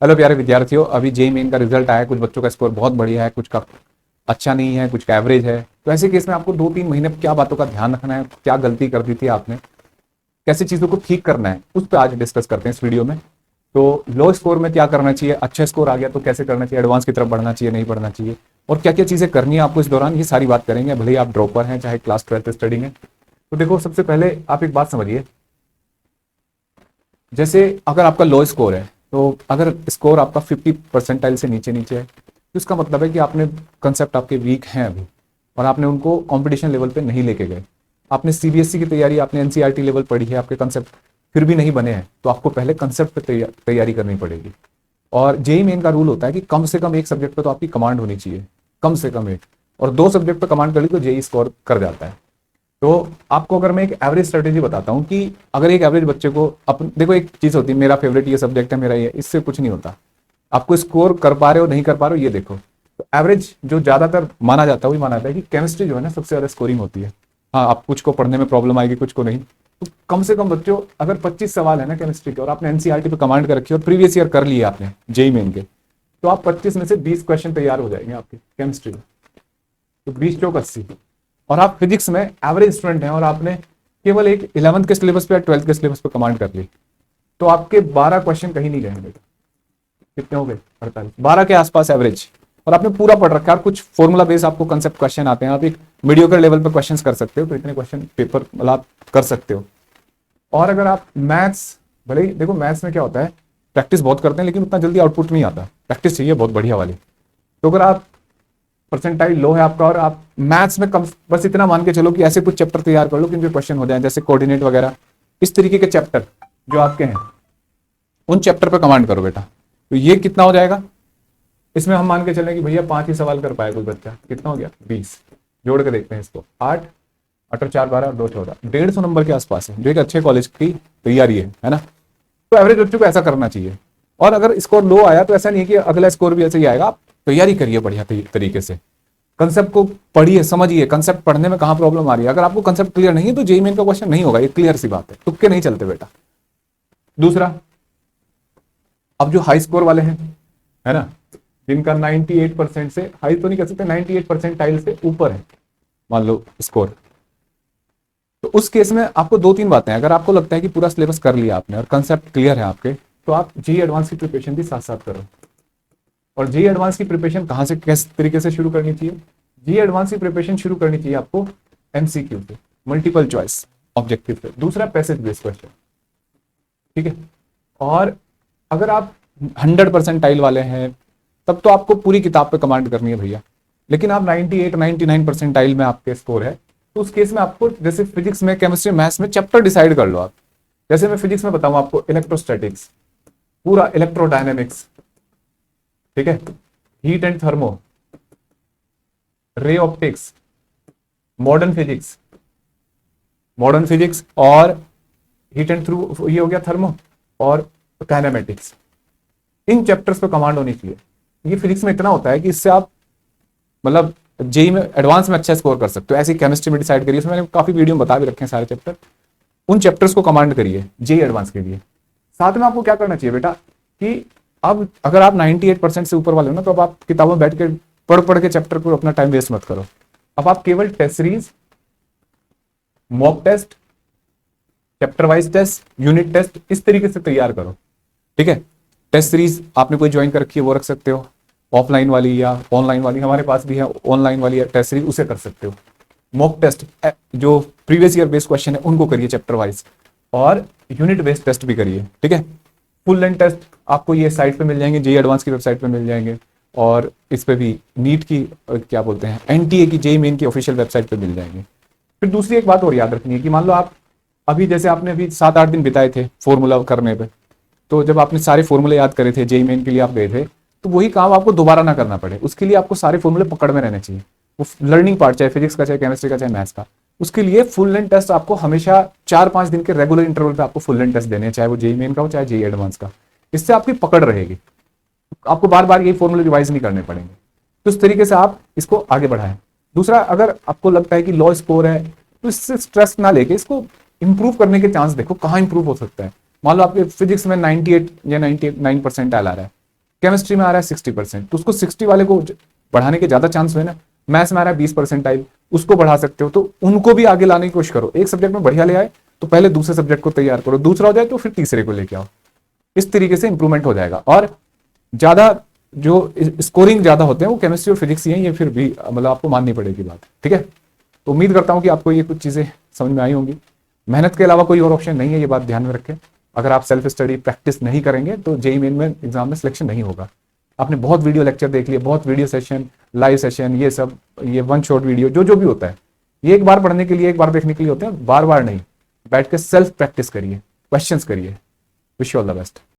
Hello प्यारे विद्यार्थियों, अभी जेईई मेन का रिजल्ट आया। कुछ बच्चों का स्कोर बहुत बढ़िया है, कुछ का अच्छा नहीं है, कुछ का एवरेज है। तो ऐसे केस में आपको 2-3 महीने क्या बातों का ध्यान रखना है, क्या गलती कर दी थी आपने, कैसे चीज़ों को ठीक करना है, उस पर आज डिस्कस करते हैं इस वीडियो में। तो लो स्कोर में क्या करना चाहिए, अच्छा स्कोर आ गया तो कैसे करना चाहिए, एडवांस की तरफ बढ़ना चाहिए नहीं बढ़ना चाहिए, और क्या क्या चीज़ें करनी है आपको इस दौरान, ये सारी बात करेंगे। भले ही आप ड्रॉपर हैं चाहे क्लास 12th स्टडी में। तो देखो, सबसे पहले आप एक बात समझिए। जैसे अगर आपका लो स्कोर है, तो अगर स्कोर आपका 50 परसेंटाइल से नीचे नीचे है, तो इसका मतलब है कि आपने कंसेप्ट आपके वीक हैं अभी, और आपने उनको कंपटीशन लेवल पे नहीं लेके गए। आपने सीबीएसई की तैयारी, आपने एनसीईआरटी लेवल पढ़ी है, आपके कंसेप्ट फिर भी नहीं बने हैं, तो आपको पहले कंसेप्ट पे तैयारी करनी पड़ेगी। और जेई मेन का रूल होता है कि कम से कम एक सब्जेक्ट पे तो आपकी कमांड होनी चाहिए, कम से कम एक, और 2 सब्जेक्ट पे कमांड कर ली तो जेई स्कोर कर जाता है। तो आपको अगर मैं एक एवरेज स्ट्रेटेजी बताता हूँ कि अगर एक एवरेज बच्चे को अपन, देखो एक चीज होती है, मेरा फेवरेट ये सब्जेक्ट है, मेरा ये, इससे कुछ नहीं होता। आपको स्कोर कर पा रहे हो नहीं कर पा रहे हो ये देखो। तो एवरेज जो ज्यादातर माना जाता है वही माना जाता है कि केमिस्ट्री जो है ना सबसे ज्यादा स्कोरिंग होती है। हाँ, आप कुछ को पढ़ने में प्रॉब्लम आएगी, कुछ को नहीं। तो कम से कम बच्चों, अगर 25 सवाल है ना केमिस्ट्री के और आपने एनसीईआरटी पे कमांड कर रखी है और प्रीवियस ईयर कर लिया आपने जेई मेन के, तो आप 25 में से 20 क्वेश्चन तैयार हो जाएंगे आपके केमिस्ट्री में। तो 20 चौक 80। और आप फिजिक्स में एवरेज स्टूडेंट हैं और आपने केवल एक 11th के सिलेबस पे या 12th के सिलेबस पे कमांड कर ली, तो आपके 12 क्वेश्चन कहीं नहीं जाएंगे। कितने हो गए? 48, 12 के आसपास एवरेज। और आपने पूरा पढ़ रखा है, कुछ फॉर्मूला बेस आपको कंसेप्ट क्वेश्चन आते हैं, आप एक मीडियोकर लेवल पे क्वेश्चंस कर सकते हो, तो इतने क्वेश्चन पेपर मतलब आप कर सकते हो। और अगर आप मैथ्स, भले ही देखो मैथ्स में क्या होता है, प्रैक्टिस बहुत करते हैं लेकिन उतना जल्दी आउटपुट नहीं आता, प्रैक्टिस चाहिए बहुत बढ़िया वाली। तो अगर आप परसेंटाइल लो है आपका और आप मैथ्स में कम, बस इतना मान के चलो कि ऐसे कुछ चैप्टर तैयार कर लो कि इनके क्वेश्चन हो जाए, जैसे कोऑर्डिनेट वगैरह, इस तरीके के चैप्टर जो आपके हैं, उन चैप्टर पे कमांड करो बेटा। तो ये कितना हो जाएगा? इसमें हम मान के चलें कि भैया 5 ही सवाल कर पाए कोई बच्चा, कितना हो गया? 20। जोड़ के देखते हैं इसको, 8 8 और 4 12 और 2 14, 150 नंबर के आसपास है, जो एक अच्छे कॉलेज की तैयारी है ना। तो एवरेज बच्चों को ऐसा करना चाहिए। और अगर स्कोर लो आया तो ऐसा नहीं है कि अगला स्कोर भी ऐसे ही आएगा, आप तैयारी करिए बढ़िया तरीके से, कंसेप्ट को पढ़िए, समझिए कंसेप्ट पढ़ने में कहां प्रॉब्लम आ रही है। अगर आपको कंसेप्ट क्लियर नहीं है तो जेईई मेन का क्वेश्चन नहीं होगा, ये क्लियर सी बात है, तुक्के नहीं चलते बेटा। दूसरा, अब जो हाई स्कोर वाले हैं, है ना, जिनका 98% से हाई तो नहीं कह सकते, 98% से ऊपर है मान लो स्कोर, तो उस केस में आपको 2-3 बातें, अगर आपको लगता है कि पूरा सिलेबस कर लिया आपने और कंसेप्ट क्लियर है आपके, तो आप जेईई एडवांस की प्रिपरेशन भी साथ साथ करो। और जेईई एडवांस की प्रिपरेशन कहां से, किस तरीके से शुरू करनी चाहिए? जेईई एडवांस की प्रिपरेशन शुरू करनी चाहिए आपको एमसीक्यू से, मल्टीपल चॉइस ऑब्जेक्टिव से। दूसरा, पैसेज बेस्ड क्वेश्चन, ठीक है। और अगर आप 100% वाले हैं तब तो आपको पूरी किताब पे कमांड करनी है भैया। लेकिन आप 98-99% में आपके स्कोर है, तो उस केस में आपको, जैसे फिजिक्स में, केमिस्ट्री, मैथ्स में चैप्टर डिसाइड कर लो आप। जैसे मैं फिजिक्स में बताऊं आपको, इलेक्ट्रोस्टैटिक्स, पूरा इलेक्ट्रोडायनेमिक्स, ठीक है, heat and thermo, ray optics, modern physics, और हीट एंड थ्रू, ये हो गया थर्मो, और काइनेमेटिक्स। इन चैप्टर्स पे कमांड होनी चाहिए। ये फिजिक्स में इतना होता है कि इससे आप मतलब जेई में एडवांस में अच्छा स्कोर कर सकते हो। ऐसी केमिस्ट्री में डिसाइड करिए, उसमें मैंने काफी वीडियो में बता भी रखे हैं सारे चैप्टर, उन चैप्टर्स को कमांड करिए जेई एडवांस के लिए। साथ में आपको क्या करना चाहिए बेटा कि अब अगर आप 98% से ऊपर वाले हो ना, तो अब आप किताबों में बैठ के पढ़ पढ़ के चैप्टर को अपना टाइम वेस्ट मत करो। अब आप केवल test series, mock test, chapter wise test, unit test, इस तरीके से तैयार करो, ठीक है। टेस्ट सीरीज आपने कोई ज्वाइन कर रखी है वो रख सकते हो, ऑफलाइन वाली या ऑनलाइन वाली, हमारे पास भी है ऑनलाइन वाली टेस्ट सीरीज, उसे कर सकते हो। मॉक टेस्ट जो प्रीवियस ईयर बेस्ड क्वेश्चन है उनको करिए चैप्टर वाइज, और यूनिट बेस्ड टेस्ट भी करिए, ठीक है। फुल लेंथ टेस्ट आपको ये साइट पे मिल जाएंगे, जेईई एडवांस की वेबसाइट पे मिल जाएंगे, और इस पे भी नीट की क्या बोलते हैं, एनटीए की, जेईई मेन की ऑफिशियल वेबसाइट पे मिल जाएंगे। फिर दूसरी एक बात और याद रखनी है कि मान लो आप अभी, जैसे आपने अभी 7-8 दिन बिताए थे फॉर्मूला करने पे, तो जब आपने सारे फॉर्मूले याद करे थे, जेईई मेन के लिए आप गए थे, तो वही काम आपको दोबारा ना करना पड़े, उसके लिए आपको सारे फॉर्मूले पकड़ में रहने चाहिए। वो लर्निंग पार्ट, चाहे फिजिक्स का, चाहे केमिस्ट्री का, चाहे मैथ्स का, उसके लिए फुल लेंथ टेस्ट आपको हमेशा 4-5 दिन के रेगुलर इंटरवल पे आपको फुल लेंथ टेस्ट देने हैं, चाहे वो जेईई मेन का हो चाहे जेईई एडवांस का। इससे आपकी पकड़ रहेगी, आपको बार बार यही फॉर्मूले रिवाइज नहीं करने पड़ेंगे। तो इस तरीके से आप इसको आगे बढ़ाएं। दूसरा, अगर आपको लगता है कि लो स्कोर है तो इससे स्ट्रेस ना लेके इसको इंप्रूव करने के चांस देखो, कहाँ इंप्रूव हो सकता है। मान लो आपके फिजिक्स में 98 या 99% आ रहा है, केमिस्ट्री में आ रहा है 60%, तो उसको 60 वाले को बढ़ाने के ज्यादा चांस हुए ना। मैथ्स में आ रहा है 20%, उसको बढ़ा सकते हो, तो उनको भी आगे लाने की कोशिश करो। एक सब्जेक्ट में बढ़िया ले आए तो पहले दूसरे सब्जेक्ट को तैयार करो, दूसरा हो जाए तो फिर तीसरे को लेके आओ। इस तरीके से इंप्रूवमेंट हो जाएगा। और ज्यादा जो स्कोरिंग ज्यादा होते हैं वो केमिस्ट्री और फिजिक्स ही हैं, ये फिर भी मतलब आपको माननी पड़ेगी बात, ठीक है। तो उम्मीद करता हूं कि आपको ये कुछ चीजें समझ में आई होंगी। मेहनत के अलावा कोई और ऑप्शन नहीं है, ये बात ध्यान में रखें। अगर आप सेल्फ स्टडी प्रैक्टिस नहीं करेंगे तो जेईई मेन में एग्जाम में सिलेक्शन नहीं होगा। आपने बहुत वीडियो लेक्चर देख लिए, बहुत वीडियो सेशन, लाइव सेशन, ये सब, ये वन शॉट वीडियो जो भी होता है, ये एक बार पढ़ने के लिए, एक बार देखने के लिए होते हैं, बार बार नहीं। बैठ के सेल्फ प्रैक्टिस करिए, क्वेश्चंस करिए। Wish you all the best.